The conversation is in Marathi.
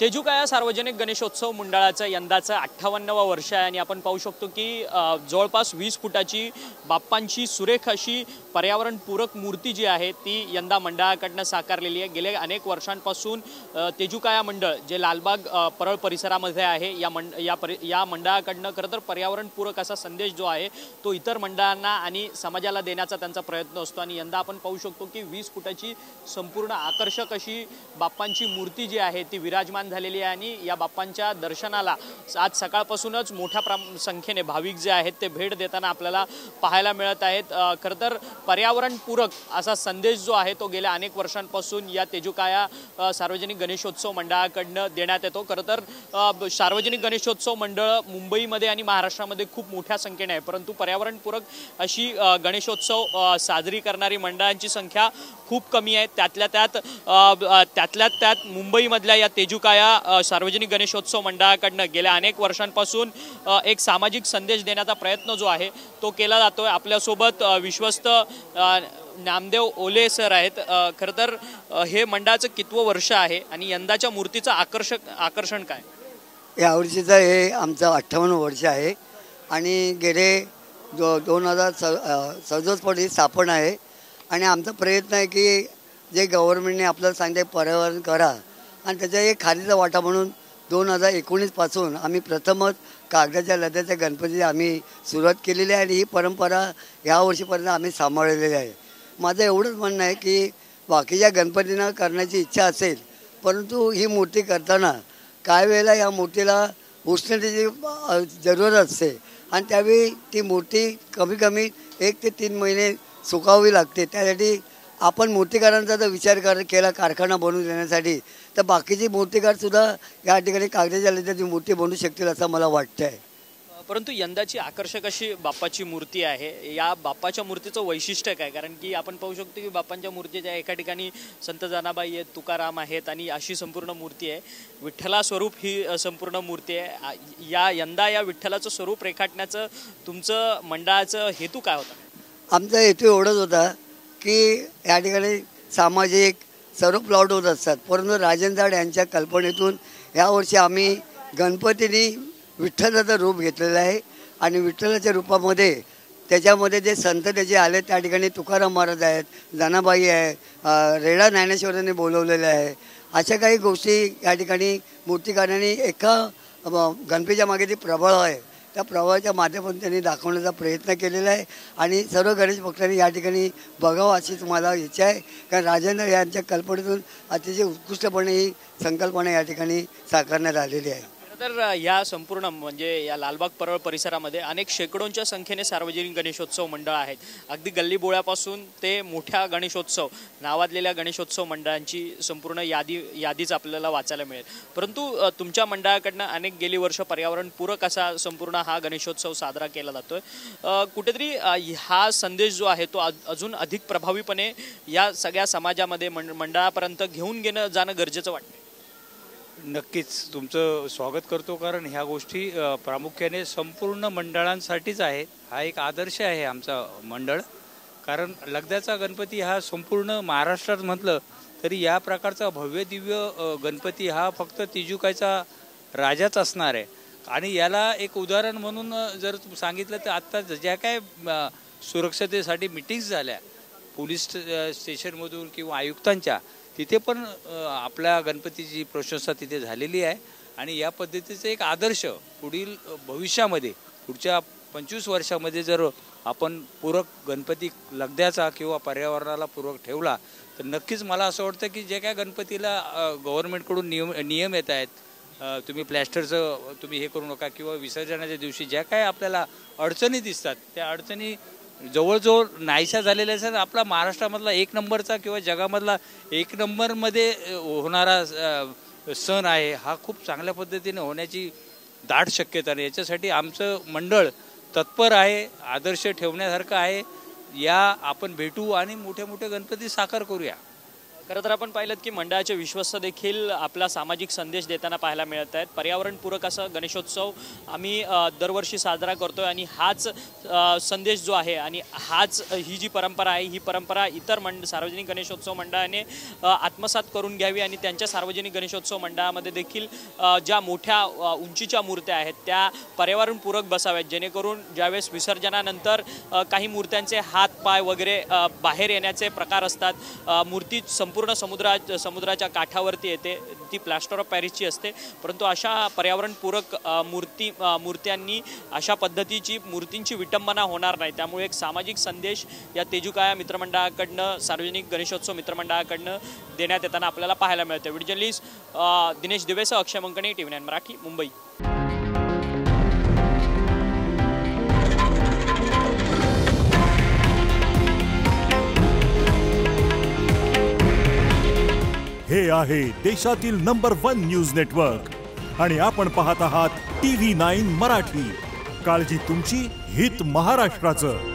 तेजुकाया सार्वजनिक गणेशोत्सव मंडळाचं यंदाचं 58वं वर्ष आहे आणि आपण पाहू शकतो की जवळपास 20 फुटाची बाप्पांची सुरेख अशी पर्यावरणपूरक मूर्ती जी आहे ती यंदा मंडळाकडनं साकारलेली आहे। गेल्या अनेक वर्षांपासून तेजुकाया मंडळ जे लालबाग परळ परिसरामध्ये आहे या मंडळाकडनं खरं तर पर्यावरणपूरक असा संदेश जो आहे तो इतर मंडळांना आणि समाजाला देण्याचा त्यांचा प्रयत्न असतो आणि यंदा आपण पाहू शकतो की 20 फुटाची संपूर्ण आकर्षक अशी बाप्पांची मूर्ती जी आहे ती विराजमान झालेली आहे आणि या बाप्पांच्या दर्शनाला आज सकाळपासूनच मोठ्या संख्येने भाविक जे आहेत ते भेट देताना आपल्याला पाहायला मिळत आहेत। खरं तर पर्यावरणपूरक असा संदेश जो आहे तो गेल्या अनेक वर्षांपासून या तेजुकाया सार्वजनिक गणेशोत्सव मंडळाकडनं देण्यात येतो। खरं तर सार्वजनिक गणेशोत्सव मंडळ मुंबईमध्ये आणि महाराष्ट्रामध्ये खूप मोठ्या संख्येने आहे, परंतु पर्यावरणपूरक अशी गणेशोत्सव साजरी करणारी मंडळांची संख्या खूप कमी आहे। त्यातल्या त्यात मुंबईमधल्या या तेजुकाया सार्वजनिक गणेशोत्सव मंडळाकडनं गेल्या अनेक वर्षांपासून एक सामाजिक संदेश देण्याचा प्रयत्न जो आहे तो केला जातोय। आपल्यासोबत विश्वस्त नामदेव ओले सर आहेत। खरं तर हे मंडळाचं कितवं वर्ष आहे आणि यंदाच्या मूर्तीचं आकर्षण काय? या वर्षीचं हे आमचं 58वं वर्ष आहे आणि गेले 2067 स्थापना आहे आणि आमचा प्रयत्न आहे की जे गव्हर्नमेंटने आपल्याला सांगते पर्यावरण करा आणि त्याचा एक खालीचा वाटा म्हणून 2019 पासून आम्ही प्रथमच कागदाच्या लद्याच्या गणपती आम्ही सुरुवात केलेली आहे आणि ही परंपरा या वर्षीपर्यंत आम्ही सांभाळलेली आहे। माझं एवढंच म्हणणं आहे की बाकीच्या गणपतींना करण्याची इच्छा असेल, परंतु ही मूर्ती करताना काही वेळेला या मूर्तीला उष्णतेची जरूरत असते आणि त्यावेळी ती मूर्ती कमी 1 ते 3 महिने सुकावावी लागते। त्यासाठी आपण मूर्तिकारांचा जर विचार केला कारखाना बनवून देण्यासाठी तर बाकीची मूर्तिकारसुद्धा या ठिकाणी कागदाच्या लद्याची मूर्ती बनवू शकतील असं मला वाटतं आहे। परंतु यंदाची आकर्षक अशी बाप्पाची मूर्ती आहे। या बाप्पाच्या मूर्तीचं वैशिष्ट्य काय? कारण की आपण पाहू शकतो की बाप्पांच्या मूर्तीच्या एका ठिकाणी संत जनाबाई आहेत, तुकाराम आहेत आणि अशी संपूर्ण मूर्ती आहे। विठ्ठला स्वरूप ही संपूर्ण मूर्ती आहे। यंदा या विठ्ठलाचं स्वरूप रेखाटण्याचं तुमचं मंडळाचं हेतू काय होता? आमचा हेतू एवढंच होता की या ठिकाणी सामाजिक सर्व प्लॉट होत असतात, परंतु राजेंद्र झाड यांच्या कल्पनेतून यावर्षी आम्ही गणपतीने विठ्ठलाचं रूप घेतलेलं आहे आणि विठ्ठलाच्या रूपामध्ये त्याच्यामध्ये जे संत त्याचे आले त्या ठिकाणी तुकाराम महाराज आहेत, जनाबाई आहे, रेडा ज्ञानेश्वरांनी बोलवलेले आहे। अशा काही गोष्टी या ठिकाणी मूर्तिकारांनी एका गणपतीच्या मागे जी प्रभाव आहे त्या प्रभावाच्या माध्यमातून त्यांनी दाखवण्याचा प्रयत्न केलेला आहे आणि सर्व गणेश भक्तांनी या ठिकाणी बघावं अशी तुम्हाला इच्छा आहे। कारण राजेंद्र यांच्या कल्पनेतून अतिशय उत्कृष्टपणे ही संकल्पना या ठिकाणी साकारण्यात आलेली आहे। तर या संपूर्ण म्हणजे या लालबाग परळ परिसरामध्ये अनेक शेकडोंच्या संख्येने सार्वजनिक गणेशोत्सव मंडळ आहेत। अगदी गल्ली बोळ्यापासून ते मोठ्या गणेशोत्सव नावाजलेल्या गणेशोत्सव मंडळांची संपूर्ण यादीच आपल्याला वाचायला मिळेल। परंतु तुमच्या मंडळाकडनं अनेक गेली वर्ष पर्यावरणपूरक असा संपूर्ण हा गणेशोत्सव साजरा केला जातोय। कुठेतरी हा संदेश जो आहे तो अजून अधिक प्रभावीपणे या सगळ्या समाजामध्ये मंडळापर्यंत घेऊन जाणं गरजेचं वाटतं। नक्कीच तुमचं स्वागत करतो, कारण ह्या गोष्टी प्रामुख्याने संपूर्ण मंडळांसाठीच आहे। हा एक आदर्श आहे आमचा मंडळ, कारण लगद्याचा गणपती हा संपूर्ण महाराष्ट्रात म्हटलं तरी या प्रकारचा भव्य दिव्य गणपती हा फक्त तेजुकायचा राजाच असणार आहे। आणि याला एक उदाहरण म्हणून जर सांगितलं तर आत्ता ज्या काय सुरक्षतेसाठी मीटिंग्स झाल्या पोलीस स्टेशनमधून किंवा आयुक्तांच्या, तिथे पण आपल्या गणपतीची प्रशंसा तिथे झालेली आहे आणि या पद्धतीचा एक आदर्श पुढील भविष्यामध्ये पुढच्या 25 वर्षामध्ये जर आपण पूरक गणपती लगद्याचा किंवा पर्यावरणाला पूरक ठेवला तर नक्कीच मला असं वाटतं की जे काय गणपतीला गव्हर्नमेंटकडून नियम येत आहेत, तुम्ही प्लॅस्टरचं तुम्ही हे करू नका किंवा विसर्जनाच्या दिवशी ज्या काय आपल्याला अडचणी दिसतात त्या अडचणी जवळजवळ नाहीशा झालेल्या आहेत। आपला महाराष्ट्रामधला 1 नंबरचा किंवा जगामधला 1 नंबरमध्ये होणारा सण आहे हा खूप चांगल्या पद्धतीने होण्याची दाट शक्यता आहे। याच्यासाठी आमचं मंडळ तत्पर आहे, आदर्श ठेवण्यासारखं आहे। या आपण भेटू आणि मोठे मोठे गणपती साकार करूया। खरं तर आपण पाहिलं की मंडळाचे विश्वस्त देखील आपला सामाजिक संदेश देताना पाहायला मिळत आहेत. पर्यावरणपूरक असा गणेशोत्सव आम्ही दरवर्षी साजरा करतोय आणि हाच संदेश जो आहे आणि ही जी परंपरा आहे ही परंपरा इतर सार्वजनिक गणेशोत्सव मंडळाने आत्मसात करून घ्यावी आणि त्यांच्या सार्वजनिक गणेशोत्सव मंडळामध्ये देखील ज्या मोठ्या उंचीच्या मूर्त्या आहेत त्या पर्यावरणपूरक बसाव्यात, जेणेकरून ज्यावेळेस विसर्जनानंतर काही मूर्त्यांचे हात पाय वगैरे बाहेर येण्याचे प्रकार असतात. मूर्ती संपूर्ण समुद्राच्या काठावरती येते, ती प्लास्टर ऑफ पॅरिसची असते, परंतु अशा पर्यावरणपूरक मूर्त्यांनी अशा पद्धतीची मूर्तींची विटंबना होणार नाही. त्यामुळे एक सामाजिक संदेश या तेजुकाया मित्रमंडळाकडनं, सार्वजनिक गणेशोत्सव मित्रमंडळाकडनं देण्यात येताना आपल्याला पाहायला मिळते. व्हिडिओ जर्नलिस्ट दिनेश दिवेसह अक्षय मंकणे, TV9 मराठी, मुंबई. हे आहे देशातील नंबर 1 न्यूज नेटवर्क आणि आपण पाहत आहात TV9 मराठी. काळजी तुमची, हित महाराष्ट्राचं.